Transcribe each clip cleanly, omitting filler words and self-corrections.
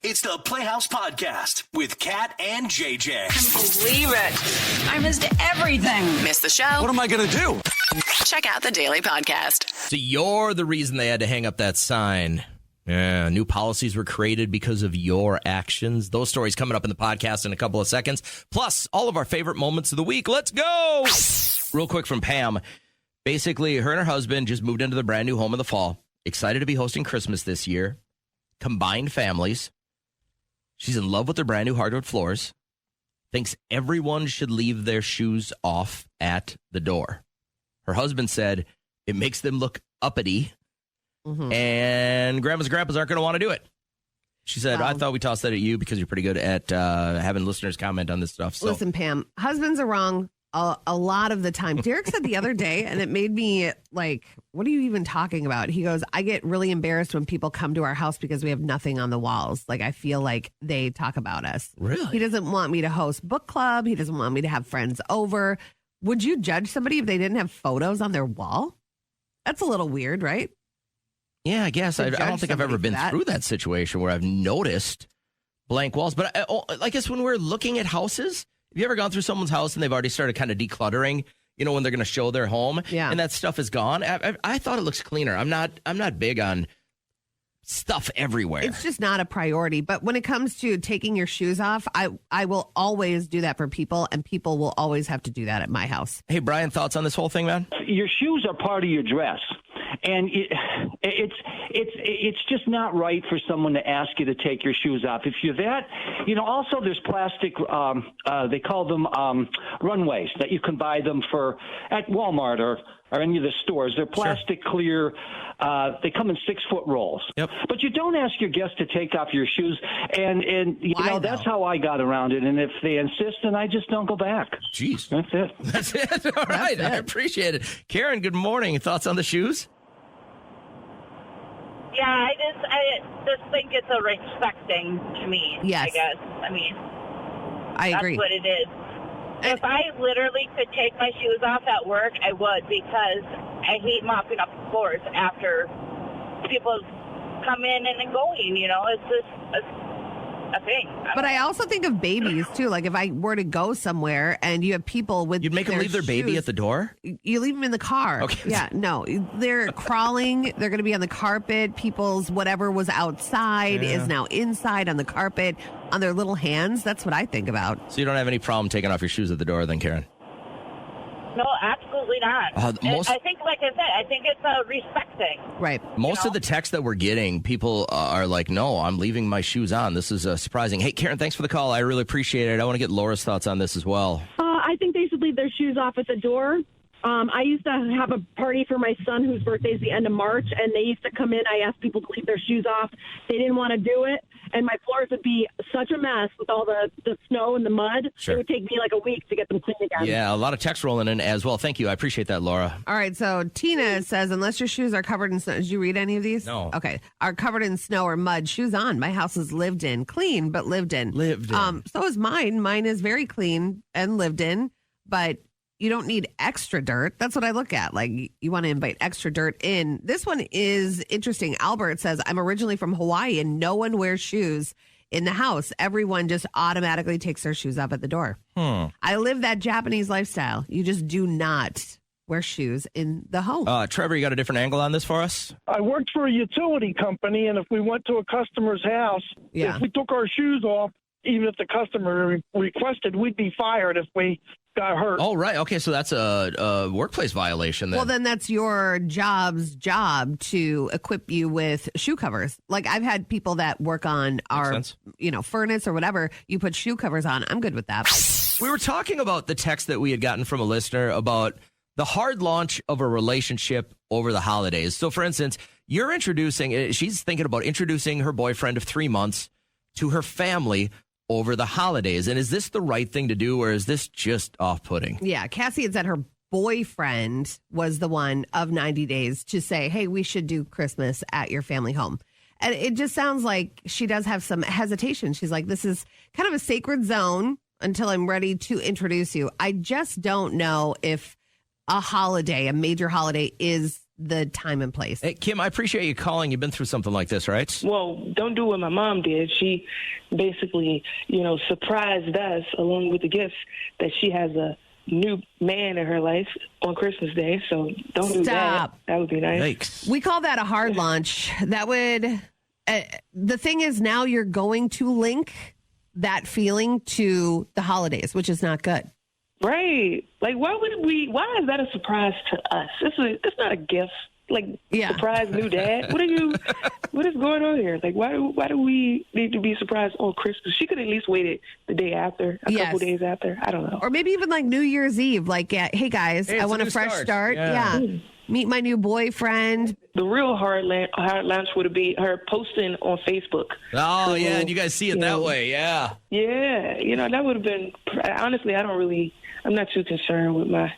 It's the Playhouse Podcast with Kat and JJ. Believe it. I missed everything. Missed the show? What am I going to do? Check out the Daily Podcast. So you're the reason they had to hang up that sign. Yeah, new policies were created because of your actions. Those stories coming up in the podcast in a couple of seconds. Plus, all of our favorite moments of the week. Let's go! Real quick from Pam. Basically, her and her husband just moved into their brand new home in the fall. Excited to be hosting Christmas this year. Combined families. She's in love with their brand new hardwood floors. Thinks everyone should leave their shoes off at the door. Her husband said it makes them look uppity. Mm-hmm. And grandmas and grandpas aren't going to want to do it. She said, I thought we tossed that at you because you're pretty good at having listeners comment on this stuff. So. Listen, Pam, husbands are wrong a lot of the time. Derek said the other day, and it made me like, what are you even talking about? He goes, I get really embarrassed when people come to our house because we have nothing on the walls. Like, I feel like they talk about us. Really? He doesn't want me to host book club. He doesn't want me to have friends over. Would you judge somebody if they didn't have photos on their wall? That's a little weird, right? Yeah, I guess. I don't think I've ever been through that situation where I've noticed blank walls. But I guess when we're looking at houses, have you ever gone through someone's house and they've already started kind of decluttering, you know, when they're going to show their home and that stuff is gone? I thought it looks cleaner. I'm not big on stuff everywhere. It's just not a priority. But when it comes to taking your shoes off, I will always do that for people, and people will always have to do that at my house. Hey, Brian, thoughts on this whole thing, man? Your shoes are part of your dress. And it's just not right for someone to ask you to take your shoes off. If you're that, you know, also there's plastic, they call them runways that you can buy them for at Walmart or any of the stores. They're plastic clear. They come in 6-foot rolls. Yep. But you don't ask your guests to take off your shoes. And you Why, know, that's how I got around it. And if they insist, then I just don't go back. Jeez. That's it. That's it. All right. I appreciate it. Karen, good morning. Thoughts on the shoes? Yeah, I just think it's a respecting to me. Yes. I guess. I mean, I agree. That's what it is. If I literally could take my shoes off at work, I would, because I hate mopping up floors after people come in and going, you know. It's just a thing. But I also think of babies, too. Like, if I were to go somewhere and you have people with You'd make them leave their baby at the door? You leave them in the car. Okay. Yeah, no. They're crawling. They're going to be on the carpet. People's whatever was outside is now inside on the carpet, on their little hands. That's what I think about. So you don't have any problem taking off your shoes at the door then, Karen? No, absolutely not. I think, like I said, I think it's a respect thing. Right. Most of the texts that we're getting, people are like, no, I'm leaving my shoes on. This is surprising. Hey, Karen, thanks for the call. I really appreciate it. I want to get Laura's thoughts on this as well. I think they should leave their shoes off at the door. I used to have a party for my son whose birthday is the end of March, and they used to come in. I asked people to leave their shoes off. They didn't want to do it, and my floors would be such a mess with all the snow and the mud. Sure. It would take me like a week to get them clean again. Yeah, a lot of text rolling in as well. Thank you. I appreciate that, Laura. All right, so Tina says, unless your shoes are covered in snow. Did you read any of these? No. Okay. Are covered in snow or mud, shoes on. My house is lived in. Clean, but lived in. Lived in. So is mine. Mine is very clean and lived in, but you don't need extra dirt. That's what I look at. Like, you want to invite extra dirt in. This one is interesting. Albert says, I'm originally from Hawaii and no one wears shoes in the house. Everyone just automatically takes their shoes off at the door. I live that Japanese lifestyle. You just do not wear shoes in the home. Trevor, you got a different angle on this for us? I worked for a utility company, and if we went to a customer's house, if we took our shoes off, even if the customer requested, we'd be fired if we got hurt. Oh, right. Okay, so that's a workplace violation then. Well, then that's your job's job to equip you with shoe covers. Like, I've had people that work on our, furnace or whatever. You put shoe covers on. I'm good with that. We were talking about the text that we had gotten from a listener about the hard launch of a relationship over the holidays. So, for instance, she's thinking about introducing her boyfriend of 3 months to her family over the holidays. And is this the right thing to do, or is this just off-putting? Yeah, Cassie had said her boyfriend was the one of 90 days to say, hey, we should do Christmas at your family home. And it just sounds like she does have some hesitation. She's like, this is kind of a sacred zone until I'm ready to introduce you. I just don't know if a major holiday is the time and place. Hey, Kim, I appreciate you calling. You've been through something like this, right? Well, don't do what my mom did. She basically, surprised us along with the gifts that she has a new man in her life on Christmas Day. So don't do that. That would be nice. Yikes. We call that a hard launch. That would, the thing is now you're going to link that feeling to the holidays, which is not good. Right. Like, why is that a surprise to us? It's not a gift. Like, surprise new dad. What is going on here? Like, why do we need to be surprised on Christmas? She could at least wait it the day after, a couple days after. I don't know. Or maybe even like New Year's Eve. Like, hey guys, I want a fresh start. Yeah. Meet my new boyfriend. The real hard launch would be her posting on Facebook. Oh, yeah, and you guys see it that way, yeah. Yeah, that would have been, honestly, I'm not too concerned with my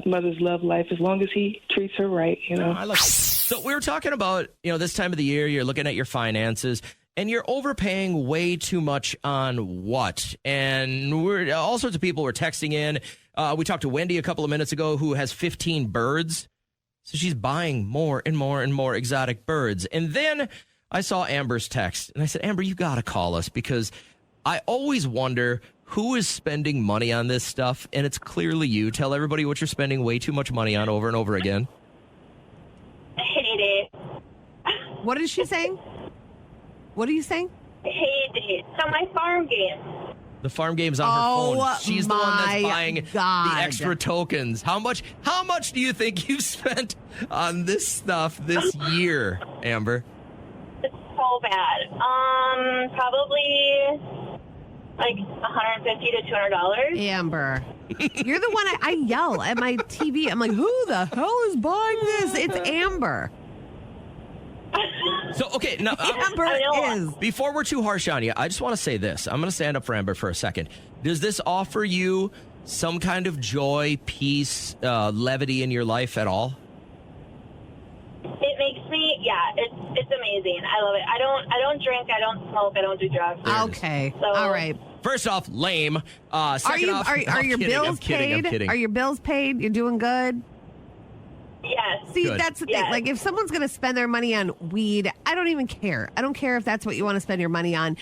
mother's love life as long as he treats her right, I love it. So we were talking about, this time of the year, you're looking at your finances, and you're overpaying way too much on what? And all sorts of people were texting in. We talked to Wendy a couple of minutes ago who has 15 birds. So she's buying more and more and more exotic birds. And then I saw Amber's text, and I said, Amber, you got to call us because I always wonder who is spending money on this stuff, and it's clearly you. Tell everybody what you're spending way too much money on over and over again. I hate it. What is she saying? What are you saying? I hate it. So my farm game. The farm game's on her phone. She's the one that's buying the extra tokens. How much do you think you've spent on this stuff this year, Amber? It's so bad. Probably like $150 to $200. Amber, you're the one I yell at my TV. I'm like, who the hell is buying this? It's Amber. So, okay, now, Amber is. Before we're too harsh on you, I just want to say this. I'm going to stand up for Amber for a second. Does this offer you some kind of joy, peace, levity in your life at all? It makes me, it's amazing. I love it. I don't drink, I don't smoke, I don't do drugs. Okay, so, all right. First off, lame. Second off, are your bills paid? I'm kidding. Are your bills paid? You're doing good? Yes. See, Good. that's the thing. Like, if someone's going to spend their money on weed, I don't even care. I don't care if that's what you want to spend your money on.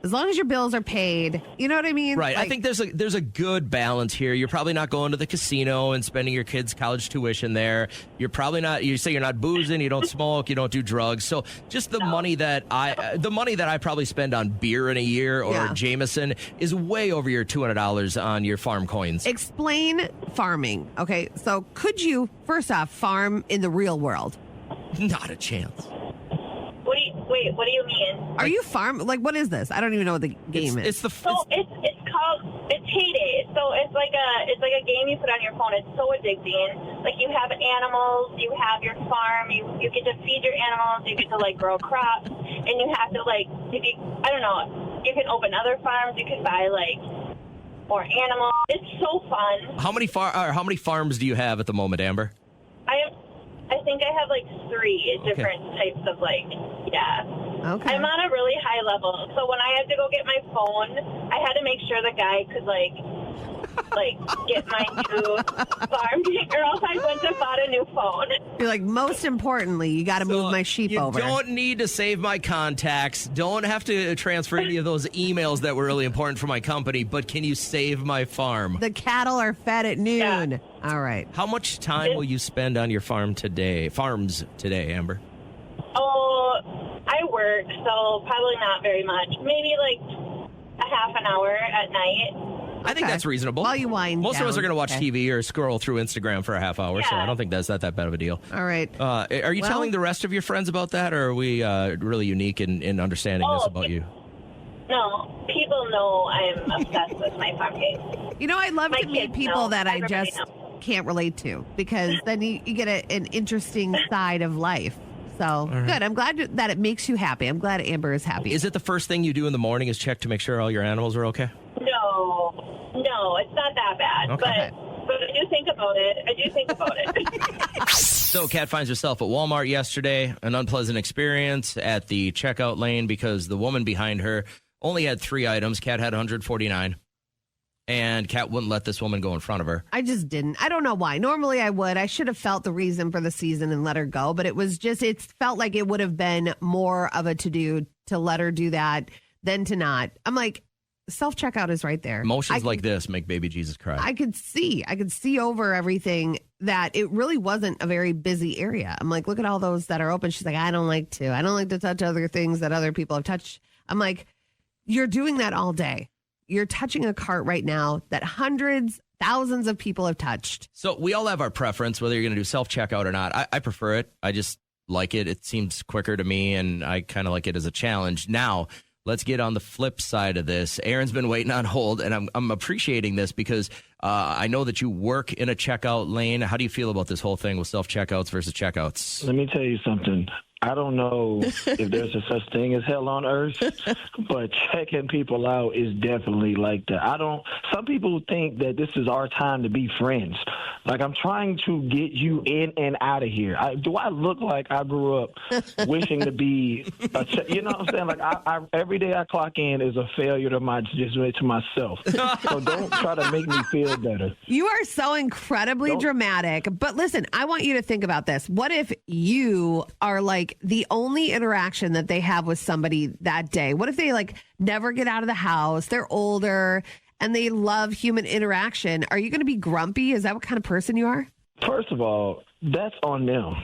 As long as your bills are paid, you know what I mean? Right. I think there's a good balance here. You're probably not going to the casino and spending your kids' college tuition there. You're probably not. You say you're not boozing. You don't smoke. You don't do drugs. So just the money that I probably spend on beer in a year or Jameson is way over your $200 on your farm coins. Explain farming. Okay. So could you first off farm in the real world? Not a chance. What do you mean? Are you farm? Like, what is this? I don't even know what the game is. It's called Heyday. So it's like a game you put on your phone. It's so addicting. Like, you have animals, you have your farm, you get to feed your animals, you get to like grow crops, and you have to I don't know. You can open other farms. You can buy like more animals. It's so fun. How many farms do you have at the moment, Amber? I think I have like 3 different types of Okay. I'm on a really high level. So when I had to go get my phone, I had to make sure the guy could get my new farm, or else I wouldn't have bought a new phone. You're like, most importantly, you got to move my sheep over. You don't need to save my contacts. Don't have to transfer any of those emails that were really important for my company, but can you save my farm? The cattle are fed at noon. Yeah. All right. How much time will you spend on your farms today, Amber? Oh, I work, so probably not very much. Maybe like a half an hour at night. I think that's reasonable. While you wind Most down. of us are going to watch TV or scroll through Instagram for a half hour, so I don't think that's not that bad of a deal. All right. Are you telling the rest of your friends about that, or are we really unique in understanding this about you? No, people know I'm obsessed with my farm game. I'd love to meet people that I just can't relate to, because then you get an interesting side of life. So, good. I'm glad that it makes you happy. I'm glad Amber is happy. Is it the first thing you do in the morning is check to make sure all your animals are okay? No, it's not that bad. Okay. But I do think about it. So Kat finds herself at Walmart yesterday, an unpleasant experience at the checkout lane because the woman behind her only had 3 items. Kat had 149. And Kat wouldn't let this woman go in front of her. I just didn't. I don't know why. Normally I would. I should have felt the reason for the season and let her go, but it felt like it would have been more of a to-do to let her do that than to not. I'm like, self-checkout is right there. Emotions like this make baby Jesus cry. I could see over everything that it really wasn't a very busy area. I'm like, look at all those that are open. She's like, I don't like to touch other things that other people have touched. I'm like, you're doing that all day. You're touching a cart right now that hundreds, thousands of people have touched. So we all have our preference, whether you're going to do self-checkout or not. I prefer it. I just like it. It seems quicker to me, and I kind of like it as a challenge. Now, let's get on the flip side of this. Aaron's been waiting on hold, and I'm appreciating this because I know that you work in a checkout lane. How do you feel about this whole thing with self-checkouts versus checkouts? Let me tell you something. I don't know if there's a such thing as hell on earth, but checking people out is definitely like that. Some people think that this is our time to be friends. Like, I'm trying to get you in and out of here. Do I look like I grew up wishing to be, you know what I'm saying? Like, I every day I clock in is a failure to myself. So don't try to make me feel better. You are so incredibly dramatic. But listen, I want you to think about this. What if you are like the only interaction that they have with somebody that day? What if they like never get out of the house? They're older and they love human interaction. Are you going to be grumpy? Is that what kind of person you are? First of all, that's on them.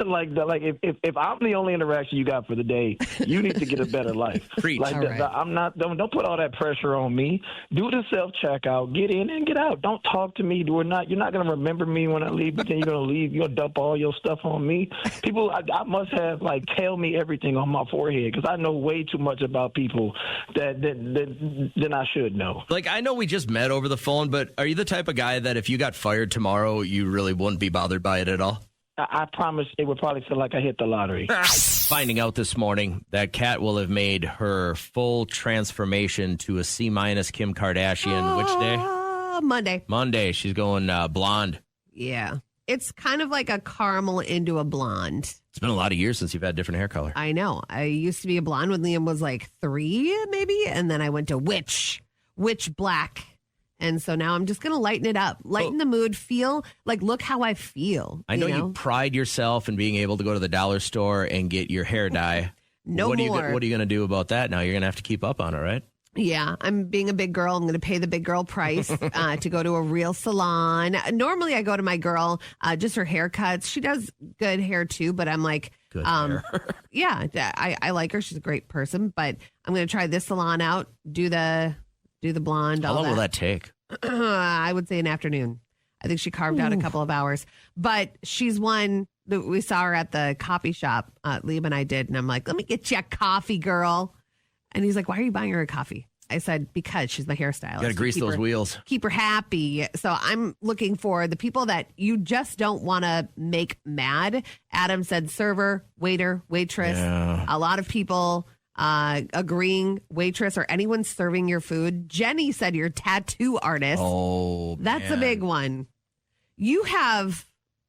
like if I'm the only interaction you got for the day, you need to get a better life. Preach. Like right. I'm not. Don't put all that pressure on me. Do the self checkout. Get in and get out. Don't talk to me. You're not going to remember me when I leave. But then you're going to leave. You're going to dump all your stuff on me. People, I must have like tell me everything on my forehead because I know way too much about people than I should know. Like, I know we just met over the phone, but are you the type of guy that if you got fired tomorrow, you really wouldn't be bothered by it at all? I promise it would probably feel like I hit the lottery. Finding out this morning that Kat will have made her full transformation to a C- Kim Kardashian. Which day? Monday. Monday. She's going blonde. Yeah. It's kind of like a caramel into a blonde. It's been a lot of years since you've had different hair color. I know. I used to be a blonde when Liam was like 3, maybe. And then I went to witch black. And so now I'm just going to lighten it up, lighten the mood, feel like, look how I feel. I know you pride yourself in being able to go to the dollar store and get your hair dye. What more. What are you going to do about that now? You're going to have to keep up on it, right? Yeah, I'm being a big girl. I'm going to pay the big girl price to go to a real salon. Normally I go to my girl just for haircuts. She does good hair too, but I'm like, good hair. Yeah, I like her. She's a great person, but I'm going to try this salon out, do the blonde. How long will that take? I would say an afternoon. I think she carved out a couple of hours, but she's one that we saw her at the coffee shop. Liam and I did. And I'm like, let me get you a coffee, girl. And he's like, why are you buying her a coffee? I said, because she's my hairstylist. Got to grease those wheels. Keep her happy. So I'm looking for the people that you just don't want to make mad. Adam said server, waiter, waitress. Yeah. A lot of people agreeing, waitress or anyone serving your food. Jenny said your tattoo artist. Oh, that's a big one. You have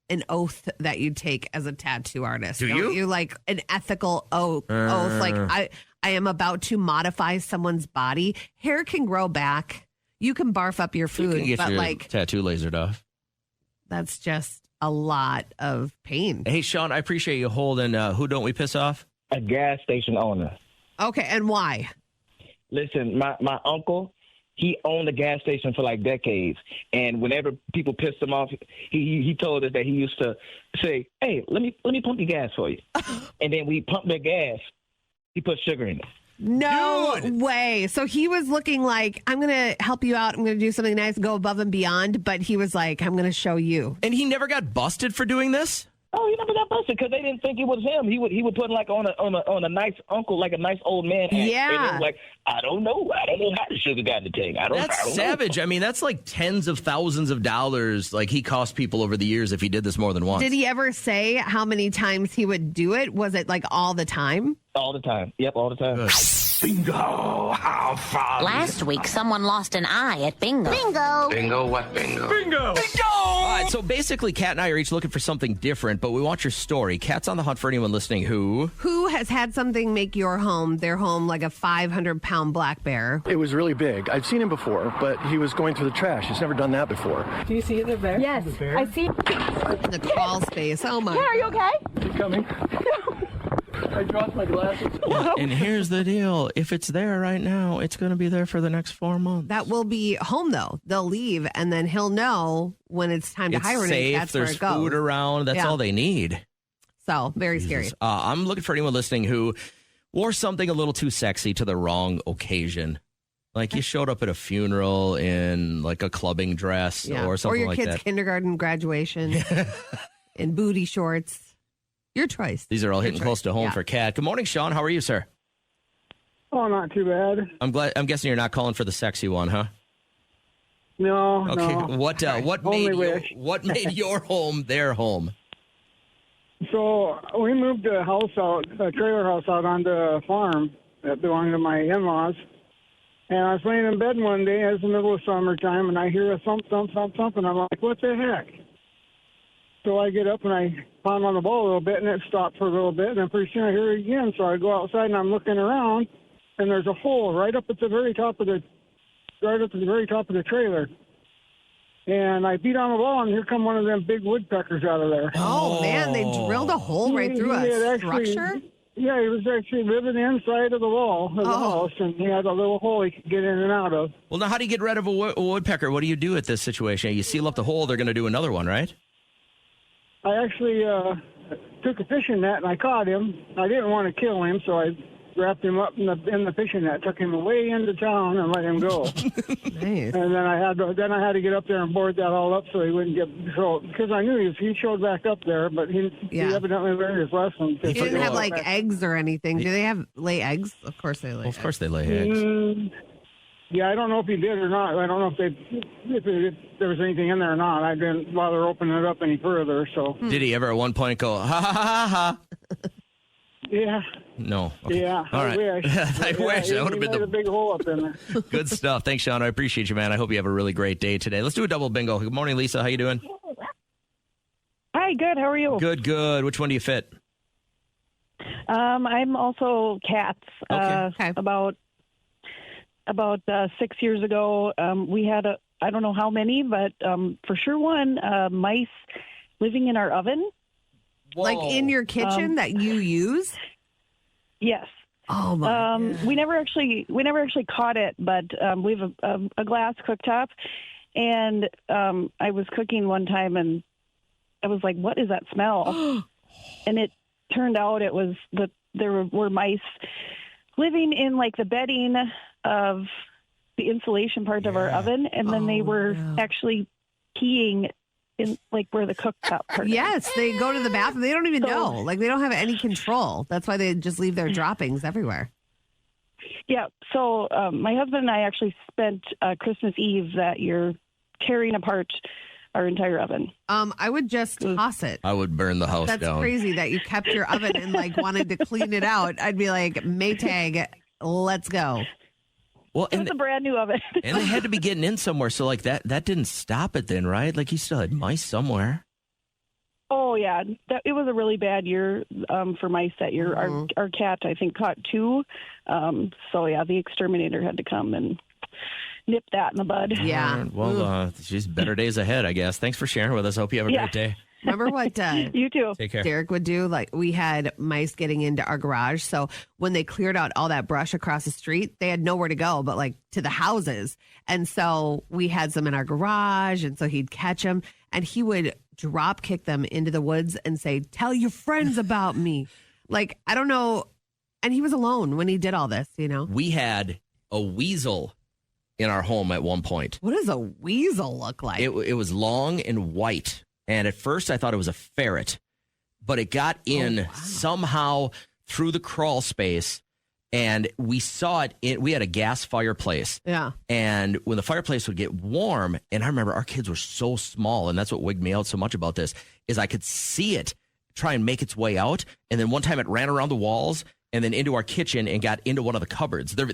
an oath that you take as a tattoo artist. Do don't you? Like an ethical oath. Like I am about to modify someone's body. Hair can grow back. You can barf up your food, you can get but your like tattoo lasered off. That's just a lot of pain. Hey, Sean, I appreciate you holding. Who don't we piss off? A gas station owner. Okay, and why? Listen, my uncle, he owned a gas station for like decades, and whenever people pissed him off, he told us that he used to say, "Hey, let me pump your gas for you," and then we pump their gas. He put sugar in it. No way. So he was looking like, I'm going to help you out. I'm going to do something nice, go above and beyond. But he was like, I'm going to show you. And he never got busted for doing this? Oh, he never got busted because they didn't think it was him. He would put like on a nice uncle, like a nice old man. Act. Yeah. And it was like, I don't know how the sugar got in the tank. I don't savage. know. I mean, that's like tens of thousands of dollars. Like he cost people over the years if he did this more than once. Did he ever say how many times he would do it? Was it like all the time? All the time. Yep, all the time. Good. Bingo! How fun! Last week, someone lost an eye at bingo. Bingo! Bingo what bingo? Bingo! Bingo! All right, so basically, Kat and I are each looking for something different, but we want your story. Kat's on the hunt for anyone listening who has had something make their home like a 500-pound black bear. It was really big. I've seen him before, but he was going through the trash. He's never done that before. Do you see it in there? Yes, I see. The crawl space. Oh my! Yeah, are you okay? Is he coming? I dropped my glasses. And here's the deal. If it's there right now, it's going to be there for the next 4 months. That will be home, though. They'll leave, and then he'll know when it's time to it's hibernate. Safe. That's There's where it goes. food around. That's all they need. So, very scary. I'm looking for anyone listening who wore something a little too sexy to the wrong occasion. Like you showed up at a funeral in like a clubbing dress or something like that. Or your kid's kindergarten graduation in booty shorts. Your choice. These are all hitting close to home for Kat. Good morning, Sean. How are you, sir? Oh, not too bad. I'm guessing you're not calling for the sexy one, huh? No. Okay. No. What made your home their home? So we moved a trailer house out onto a farm that belonged to my in-laws. And I was laying in bed one day, it was the middle of summertime, and I hear a thump, thump, thump, thump, and I'm like, what the heck? So I get up and I pound on the ball a little bit, and it stopped for a little bit, and then pretty soon I hear it again. So I go outside and I'm looking around, and there's a hole right up at the very top of the trailer. And I beat on the ball, and here come one of them big woodpeckers out of there. Oh man, they drilled a hole right through a structure? Yeah, he was actually living inside of the wall of the house, and he had a little hole he could get in and out of. Well, now how do you get rid of a woodpecker? What do you do at this situation? You seal up the hole, they're going to do another one, right? I actually took a fishing net and I caught him. I didn't want to kill him, so I wrapped him up in the fishing net, took him away into town, and let him go. Nice. And then I had to get up there and board that all up so he wouldn't get because I knew he showed back up there, but he evidently learned his lesson. He didn't have like eggs or anything. Do they lay eggs? Of course they lay. Well, of course they lay eggs. Yeah, I don't know if he did or not. I don't know if there was anything in there or not. I didn't bother opening it up any further. So did he ever at one point go ha ha ha ha? Yeah. No. Okay. Yeah. All right. I wish. I wish. That would have been a big hole up in there. Good stuff. Thanks, Sean. I appreciate you, man. I hope you have a really great day today. Let's do a double bingo. Good morning, Lisa. How you doing? Hi. Good. How are you? Good. Which one do you fit? I'm also cats. Okay. About 6 years ago, we had I don't know how many, but for sure one mice living in our oven. Whoa. Like in your kitchen that you use? Yes. Oh my! We never actually caught it, but we have a glass cooktop, and I was cooking one time, and I was like, "What is that smell?" And it turned out it was there were mice living in like the bedding of the insulation part of our oven, and then they were actually peeing in like where the cooktop part. Yes, they go to the bathroom. They don't even know. Like they don't have any control. That's why they just leave their droppings everywhere. Yeah. So my husband and I actually spent Christmas Eve that year tearing apart our entire oven. I would just toss it. I would burn the house down. That's crazy that you kept your oven and like wanted to clean it out. I'd be like, Maytag, let's go. Well, it was a brand new oven. And they had to be getting in somewhere. So like that didn't stop it then, right? Like you still had mice somewhere. Oh, yeah. It was a really bad year for mice that year. Mm-hmm. Our cat, I think, caught 2. So, yeah, the exterminator had to come and nip that in the bud. Yeah. Well, she's better days ahead, I guess. Thanks for sharing with us. Hope you have a great day. Remember what you too. Take care. Derek would do? Like we had mice getting into our garage. So when they cleared out all that brush across the street, they had nowhere to go but like to the houses. And so we had some in our garage. And so he'd catch them and he would drop kick them into the woods and say, tell your friends about me. Like, I don't know. And he was alone when he did all this, you know? We had a weasel in our home at one point. What does a weasel look like? It was long and white. And at first I thought it was a ferret, but it got in somehow through the crawl space and we saw it. We had a gas fireplace. Yeah. And when the fireplace would get warm, and I remember our kids were so small, and that's what wigged me out so much about this, is I could see it try and make its way out. And then one time it ran around the walls and then into our kitchen and got into one of the cupboards. They're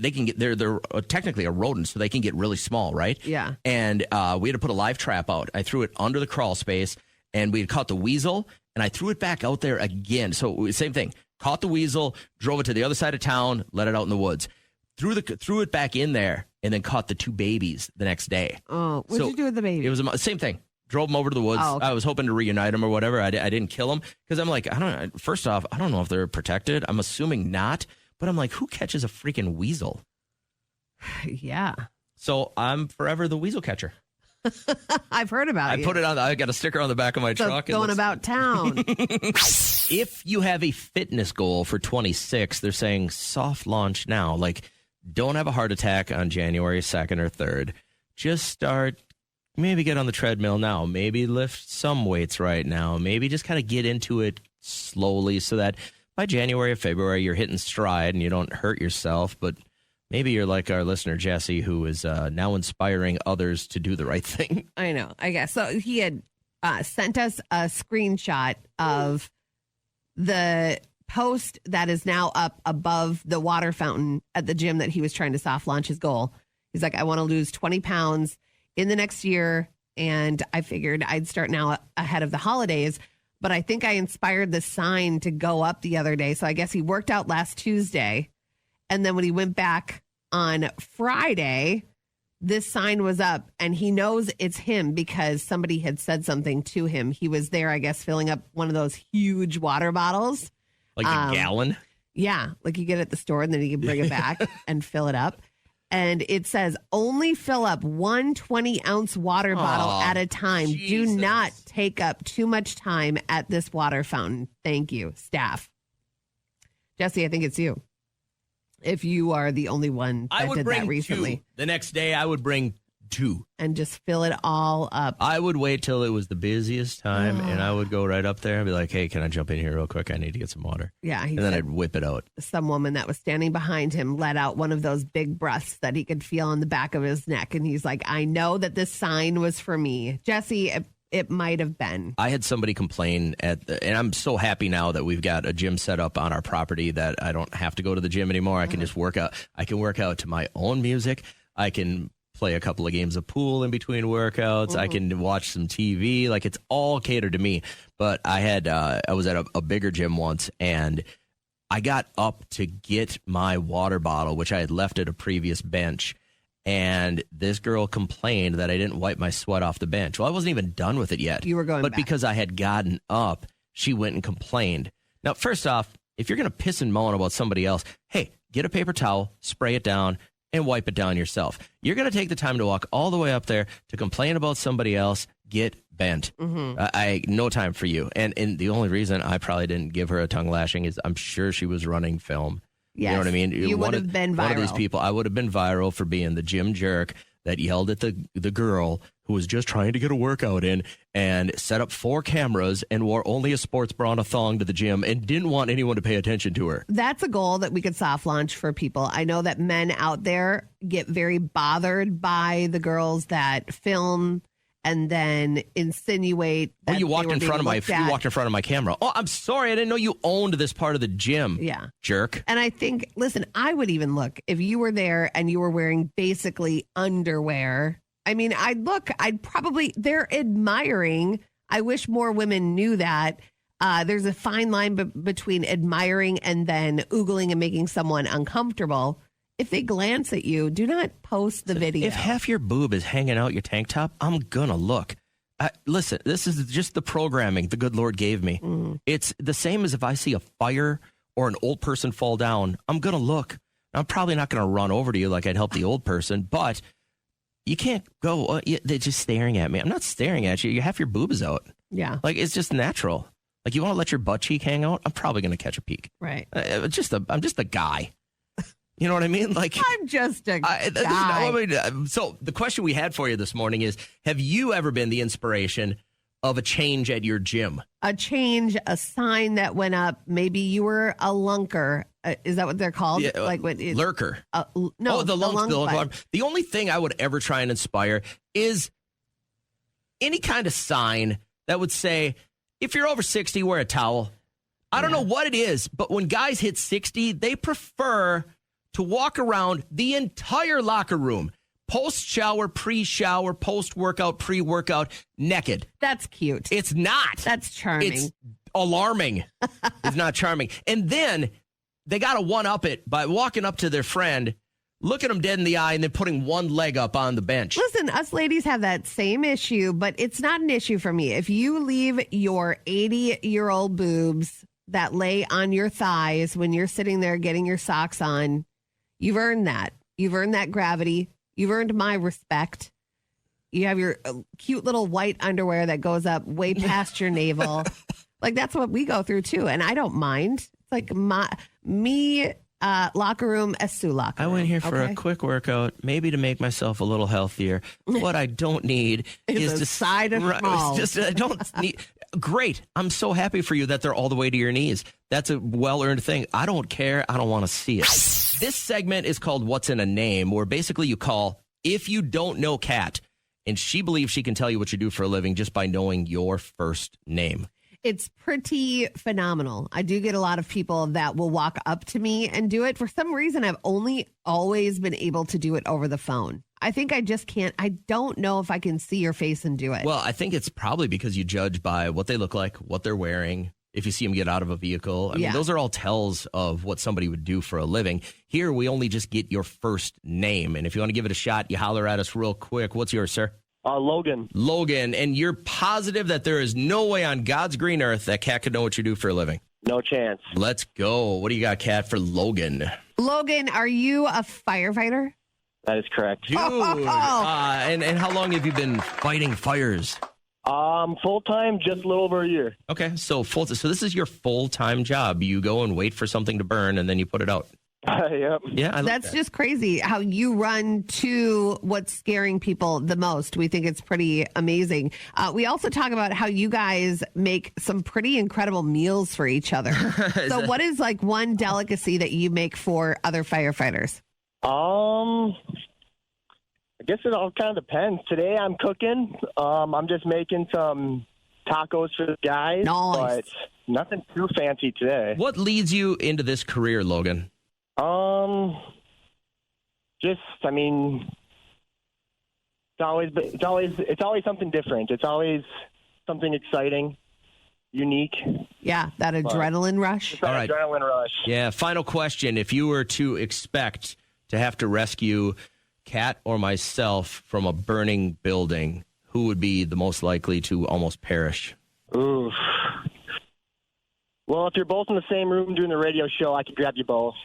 technically a rodent, so they can get really small, right? Yeah. And we had to put a live trap out. I threw it under the crawl space, and we had caught the weasel, and I threw it back out there again. So same thing. Caught the weasel, drove it to the other side of town, let it out in the woods. Threw it back in there, and then caught the 2 babies the next day. Oh, what did you do with the baby? It was same thing. Drove them over to the woods. Oh, okay. I was hoping to reunite them or whatever. I didn't kill them because I'm like, first off, I don't know if they're protected. I'm assuming not, but I'm like, who catches a freaking weasel? Yeah. So I'm forever the weasel catcher. I've heard about it. I put it on. I got a sticker on the back of my truck. Going about town. If you have a fitness goal for 26, they're saying soft launch now. Like, don't have a heart attack on January 2nd or 3rd. Just start. Maybe get on the treadmill now. Maybe lift some weights right now. Maybe just kind of get into it slowly so that by January or February, you're hitting stride and you don't hurt yourself. But maybe you're like our listener, Jesse, who is now inspiring others to do the right thing. I know, I guess. So he had sent us a screenshot of the post that is now up above the water fountain at the gym that he was trying to soft launch his goal. He's like, I want to lose 20 pounds in the next year. And I figured I'd start now ahead of the holidays. But I think I inspired the sign to go up the other day. So I guess he worked out last Tuesday. And then when he went back on Friday, this sign was up, and he knows it's him because somebody had said something to him. He was there, I guess, filling up one of those huge water bottles. Like a gallon? Yeah, like you get at the store and then you can bring it back and fill it up. And it says, only fill up 1 20-ounce water bottle at a time. Jesus. Do not take up too much time at this water fountain. Thank you, staff. Jesse, I think it's you. If you are the only one that did that recently. 2. The next day, I would bring 2. And just fill it all up. I would wait till it was the busiest time, and I would go right up there and be like, hey, can I jump in here real quick? I need to get some water. Yeah. And then I'd whip it out. Some woman that was standing behind him let out one of those big breaths that he could feel on the back of his neck. And he's like, I know that this sign was for me. Jesse, it might have been. I had somebody complain and I'm so happy now that we've got a gym set up on our property that I don't have to go to the gym anymore. I can just work out. I can work out to my own music. I can play a couple of games of pool in between workouts. I can watch some TV. Like, it's all catered to me. But I was at a bigger gym once, and I got up to get my water bottle, which I had left at a previous bench. And this girl complained that I didn't wipe my sweat off the bench. Well, I wasn't even done with it yet. You were going back. Because I had gotten up, she went and complained. Now, first off, if you're going to piss and moan about somebody else, hey, get a paper towel, spray it down, and wipe it down yourself. You're going to take the time to walk all the way up there to complain about somebody else. Get bent. No time for you. And the only reason I probably didn't give her a tongue lashing is I'm sure she was running film. Yes. You know what I mean? You would have been viral. One of these people, I would have been viral for being the gym jerk that yelled at the girl who was just trying to get a workout in and set up 4 cameras and wore only a sports bra and a thong to the gym and didn't want anyone to pay attention to her. That's a goal that we could soft launch for people. I know that men out there get very bothered by the girls that film and then insinuate that you walked in front of my camera. Oh, I'm sorry. I didn't know you owned this part of the gym. Yeah. Jerk. And I think, listen, I would even look if you were there and you were wearing basically underwear. I mean, they're admiring. I wish more women knew that. There's a fine line between admiring and then oogling and making someone uncomfortable. If they glance at you, do not post the video. If half your boob is hanging out your tank top, I'm going to look. Listen, this is just the programming the good Lord gave me. It's the same as if I see a fire or an old person fall down, I'm going to look. I'm probably not going to run over to you like I'd help the old person, but you can't go, they're just staring at me. I'm not staring at you. Half your boob is out. Yeah. Like, it's just natural. Like, you want to let your butt cheek hang out? I'm probably going to catch a peek. Right. I'm just a guy. You know what I mean? Like, I'm just a guy. So the question we had for you this morning is, have you ever been the inspiration of a change at your gym? A change, a sign that went up. Maybe you were a lunker. Is that what they're called? Yeah, lurker. No, the lunk. The only thing I would ever try and inspire is any kind of sign that would say, if you're over 60, wear a towel. I don't know what it is, but when guys hit 60, they prefer to walk around the entire locker room, post-shower, pre-shower, post-workout, pre-workout, naked. That's cute. It's not. That's charming. It's alarming. It's not charming. And then they got to one-up it by walking up to their friend, looking them dead in the eye, and then putting one leg up on the bench. Listen, us ladies have that same issue, but it's not an issue for me. If you leave your 80-year-old boobs that lay on your thighs when you're sitting there getting your socks on, you've earned that. You've earned that gravity. You've earned my respect. You have your cute little white underwear that goes up way past your navel. Like, that's what we go through, too. And I don't mind. It's like locker room as Sue locker room. I went here for a quick workout, maybe to make myself a little healthier. What I don't need is a side of schmaltz. Just I don't need. Great. I'm so happy for you that they're all the way to your knees. That's a well-earned thing. I don't care. I don't want to see it. This segment is called What's in a Name, where basically you call if you don't know Kat, and she believes she can tell you what you do for a living just by knowing your first name. It's pretty phenomenal. I do get a lot of people that will walk up to me and do it. For some reason, I've only always been able to do it over the phone. I think I just can't. I don't know if I can see your face and do it. Well, I think it's probably because you judge by what they look like, what they're wearing, if you see them get out of a vehicle. I mean, those are all tells of what somebody would do for a living. Here, we only just get your first name. And if you want to give it a shot, you holler at us real quick. What's yours, sir? Logan. Logan. And you're positive that there is no way on God's green earth that Kat could know what you do for a living? No chance. Let's go. What do you got, Kat, for Logan? Logan, are you a firefighter? That is correct. Dude. And how long have you been fighting fires? Full-time, just a little over a year. Okay, so so this is your full-time job. You go and wait for something to burn, and then you put it out. Yep. Yeah, that's just crazy how you run to what's scaring people the most. We think it's pretty amazing. We also talk about how you guys make some pretty incredible meals for each other. So what is like one delicacy that you make for other firefighters? I guess it all kind of depends. Today I'm cooking. I'm just making some tacos for the guys, but nothing too fancy today. What leads you into this career, Logan? It's always something different. It's always something exciting, unique. Yeah, that adrenaline rush. All right. Adrenaline rush. Yeah, final question. If you were to expect to have to rescue Kat or myself from a burning building, who would be the most likely to almost perish? Ooh. Well, if you're both in the same room doing the radio show, I could grab you both.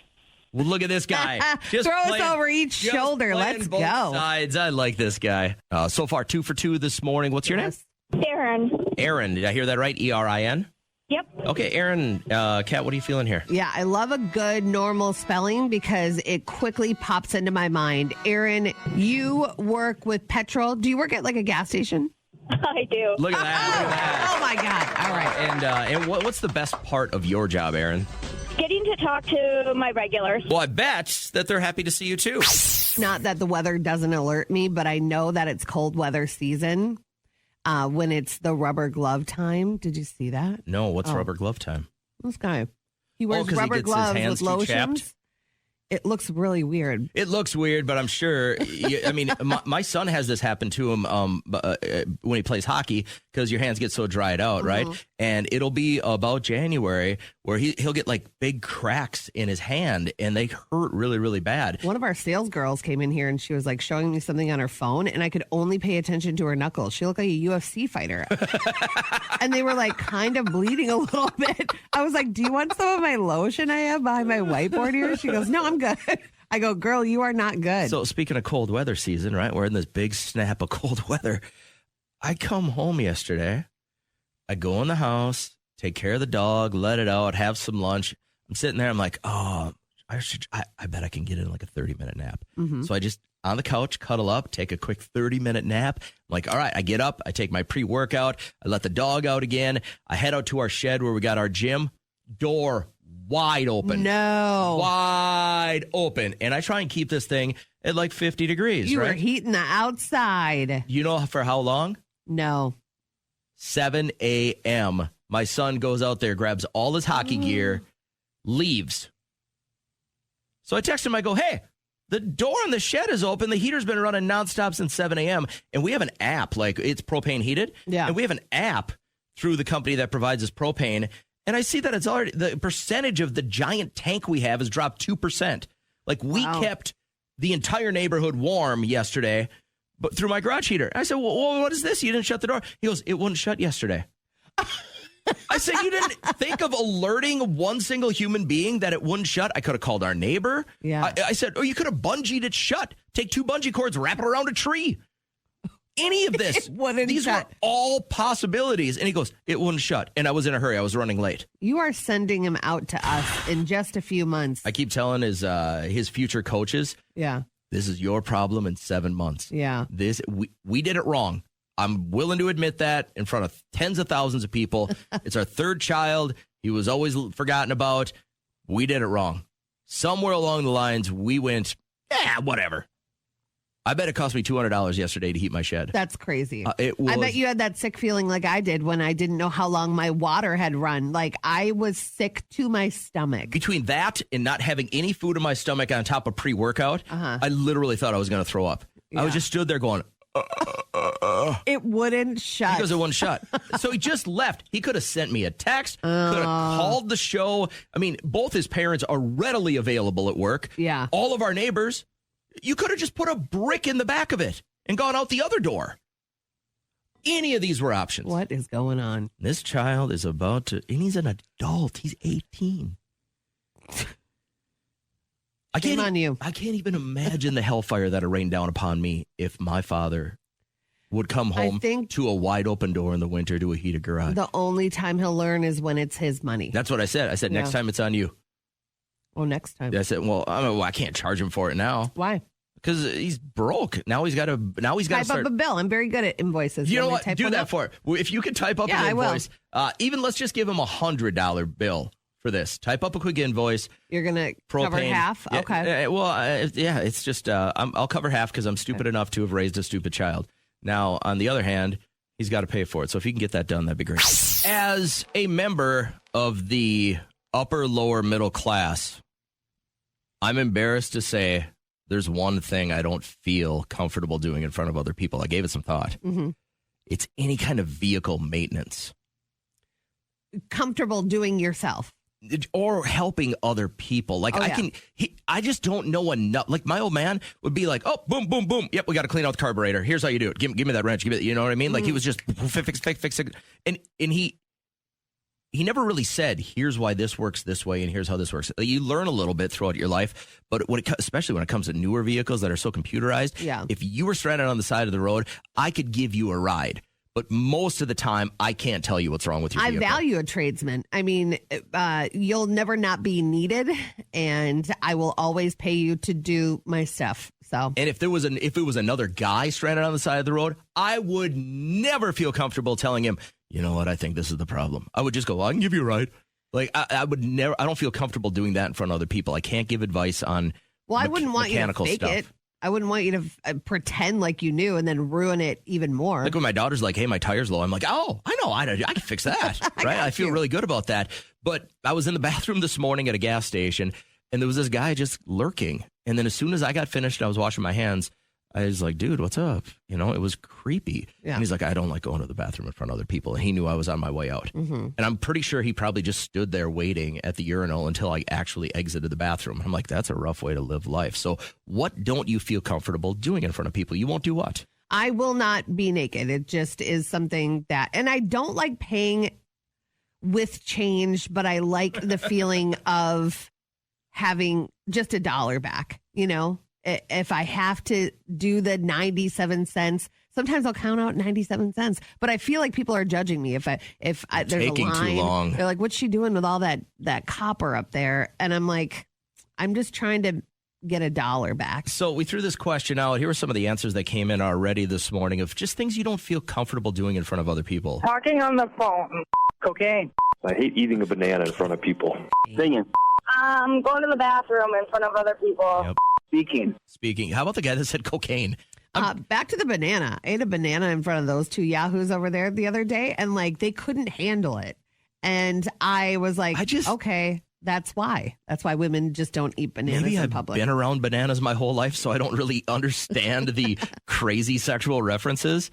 Well, look at this guy. Throw us over each shoulder. Let's both go. Sides. I like this guy. So far, 2 for 2 this morning. What's your name? Aaron. Aaron. Did I hear that right? E-R-I-N? Yep. Okay, Aaron. Kat, what are you feeling here? Yeah, I love a good normal spelling because it quickly pops into my mind. Aaron, you work with petrol. Do you work at like a gas station? I do. Look at that. Oh, my God. All right. And what's the best part of your job, Aaron? Getting to talk to my regulars. Well, I bet that they're happy to see you, too. Not that the weather doesn't alert me, but I know that it's cold weather season when it's the rubber glove time. Did you see that? No, what's rubber glove time? This guy. He wears 'cause rubber he gets his gloves hands with too lotions. chapped? It looks really weird. It looks weird, but I'm sure. I mean, my son has this happen to him when he plays hockey because your hands get so dried out, right? And it'll be about January where he'll get like big cracks in his hand and they hurt really, really bad. One of our sales girls came in here and she was like showing me something on her phone and I could only pay attention to her knuckles. She looked like a UFC fighter. And they were like kind of bleeding a little bit. I was like, do you want some of my lotion I have behind my whiteboard here? She goes, no, I'm good. I go, girl, you are not good. So speaking of cold weather season, right? We're in this big snap of cold weather. I come home yesterday. I go in the house, take care of the dog, let it out, have some lunch. I'm sitting there. I'm like, oh, I bet I can get in like a 30-minute nap. So I just on the couch, cuddle up, take a quick 30-minute nap. I'm like, all right, I get up, I take my pre-workout, I let the dog out again. I head out to our shed where we got our gym. Door wide open. No. Wide open. And I try and keep this thing at like 50 degrees, You right? were heating the outside. You know for how long? No. 7 a.m. My son goes out there, grabs all his hockey gear, leaves. So I text him. I go, hey, the door in the shed is open. The heater's been running nonstop since 7 a.m. And we have an app, like it's propane heated. Yeah. And we have an app through the company that provides us propane. And I see that it's already, the percentage of the giant tank we have has dropped 2%. Like we kept the entire neighborhood warm yesterday, but through my garage heater. I said, well, what is this? You didn't shut the door. He goes, it wouldn't shut yesterday. I said, you didn't think of alerting one single human being that it wouldn't shut? I could have called our neighbor. Yeah. I said, you could have bungeed it shut. Take 2 bungee cords, wrap it around a tree. Any of this. These were all possibilities. And he goes, it wouldn't shut. And I was in a hurry. I was running late. You are sending him out to us in just a few months. I keep telling his future coaches, Yeah. this is your problem in 7 months. Yeah. We did it wrong. I'm willing to admit that in front of tens of thousands of people. It's our third child. He was always forgotten about. We did it wrong. Somewhere along the lines, we went, whatever. I bet it cost me $200 yesterday to heat my shed. That's crazy. I bet you had that sick feeling like I did when I didn't know how long my water had run. Like I was sick to my stomach. Between that and not having any food in my stomach on top of pre-workout, I literally thought I was going to throw up. Yeah. I was just stood there going, It wouldn't shut. He goes, it wouldn't shut. So he just left. He could have sent me a text, could have called the show. I mean, both his parents are readily available at work. Yeah. All of our neighbors. You could have just put a brick in the back of it and gone out the other door. Any of these were options. What is going on? This child is about to, and he's an adult. He's 18. Shame on you. I can't even imagine the hellfire that would rain down upon me if my father would come home to a wide open door in the winter to a heated garage. The only time he'll learn is when it's his money. That's what I said. I said, next time it's on you. Oh, next time. I said, well, I can't charge him for it now. Why? Because he's broke. Now he's got to type start. up a bill. I'm very good at invoices. You know what? Do that for it. If you could type up an invoice, even let's just give him $100 bill for this. Type up a quick invoice. You're going to cover half? Yeah, okay. It's just, I'll cover half because I'm stupid enough to have raised a stupid child. Now, on the other hand, he's got to pay for it. So if you can get that done, that'd be great. As a member of the upper, lower, middle class, I'm embarrassed to say there's one thing I don't feel comfortable doing in front of other people. I gave it some thought. Mm-hmm. It's any kind of vehicle maintenance. Comfortable doing yourself. Or helping other people. Like I just don't know enough. Like my old man would be like, oh, boom, boom, boom. Yep, we got to clean out the carburetor. Here's how you do it. Give me that wrench. Give me, you know what I mean? Like he was just fix it. And he never really said, here's why this works this way and here's how this works. You learn a little bit throughout your life, but especially when it comes to newer vehicles that are so computerized, if you were stranded on the side of the road, I could give you a ride. But most of the time, I can't tell you what's wrong with your vehicle. I value a tradesman. I mean, you'll never not be needed, and I will always pay you to do my stuff. So, and if it was another guy stranded on the side of the road, I would never feel comfortable telling him, you know what, I think this is the problem. I would just go, well, I can give you a ride. Like I would never. I don't feel comfortable doing that in front of other people. I can't give advice on. Well, I wouldn't want you to fake stuff. it. I wouldn't want you to pretend like you knew and then ruin it even more. Like when my daughter's like, hey, my tire's low. I'm like, oh, I know. I can fix that. Right? I feel really good about that. But I was in the bathroom this morning at a gas station, and there was this guy just lurking. And then as soon as I got finished, I was washing my hands. I was like, dude, what's up? You know, it was creepy. Yeah. And he's like, I don't like going to the bathroom in front of other people. And he knew I was on my way out. Mm-hmm. And I'm pretty sure he probably just stood there waiting at the urinal until I actually exited the bathroom. I'm like, that's a rough way to live life. So what don't you feel comfortable doing in front of people? You won't do what? I will not be naked. It just is something that, and I don't like paying with change, but I like the feeling of having just $1 back, you know? If I have to do the 97 cents, sometimes I'll count out 97 cents. But I feel like people are judging me if there's taking a line. Too long. They're like, "What's she doing with all that copper up there?" And I'm like, I'm just trying to get $1 back. So we threw this question out. Here are some of the answers that came in already this morning of just things you don't feel comfortable doing in front of other people. Talking on the phone. Cocaine. I hate eating a banana in front of people. Singing. Going to the bathroom in front of other people. Yep. Speaking. How about the guy that said cocaine? Back to the banana. I ate a banana in front of those two yahoos over there the other day, and like they couldn't handle it. And I was like, okay, that's why. That's why women just don't eat bananas Maybe in I've public. been around bananas my whole life, so I don't really understand the crazy sexual references.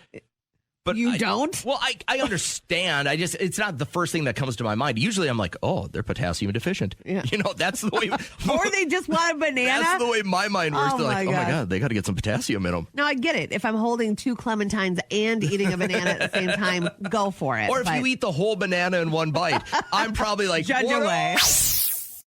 But you don't? Well, I understand. It's not the first thing that comes to my mind. Usually I'm like, oh, they're potassium deficient. Yeah. That's the way. Or they just want a banana. That's the way my mind works. Oh, They're like, my oh my God. God, they got to get some potassium in them. No, I get it. If I'm holding 2 clementines and eating a banana at the same time, go for it. Or if But- you eat the whole banana in one bite, I'm probably like, Judge what away. else?